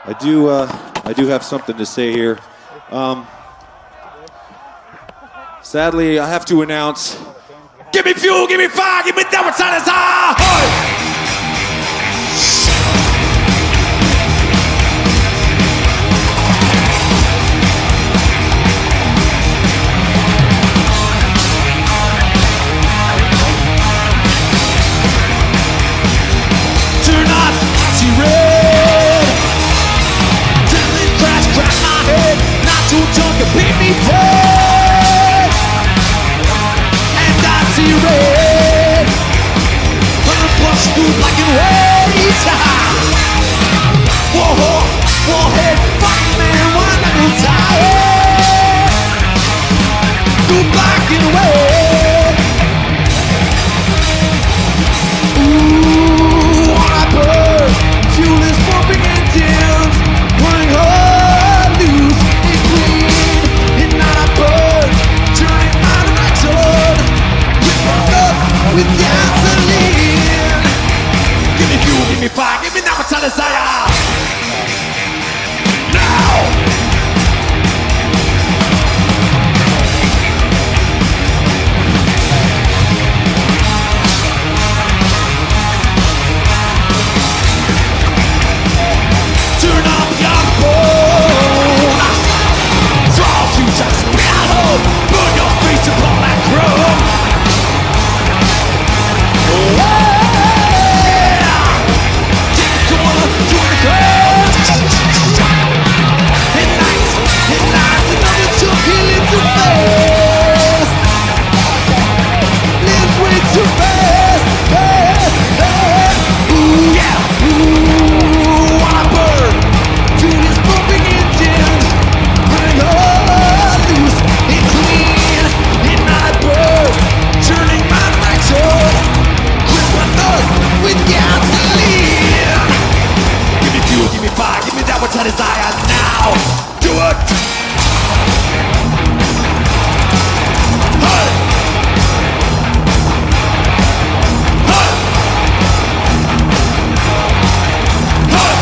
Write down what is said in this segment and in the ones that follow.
I do have something to say here. Sadly, I have to announce. Give me fuel, give me fire, give me that what's on his eye. Beat me dead, and I see red. 100+ through black and white. Warhead, fuck man, one little tired. Through black and white. Ooh, when I burn, fuel is pumping engines, running hard loose. With gasoline. Give me fuel, give me fire, give me that what's on desire. Now. Turn up your phone. Draw to just battle. Burn your face upon that chrome. What's a desire now? Do it! Hey! Hey! Hey!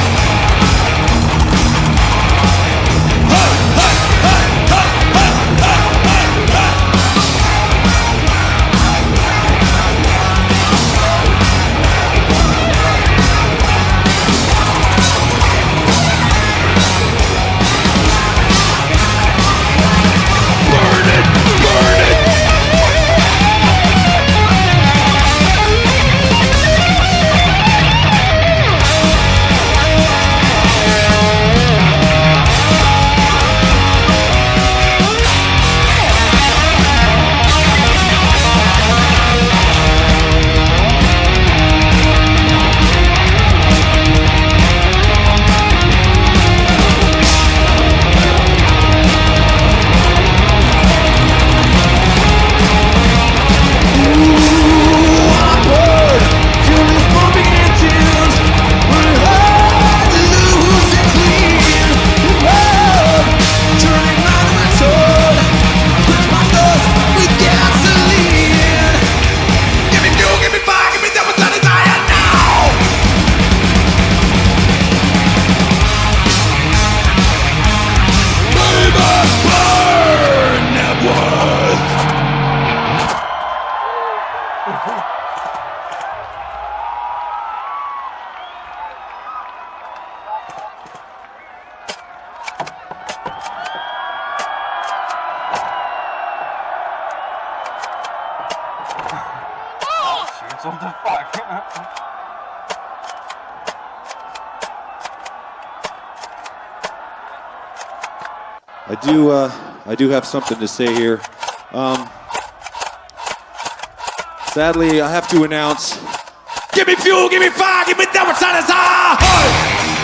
What the fuck? I do have something to say here. Sadly, I have to announce. Give me fuel, give me fire, give me that what's on his eye.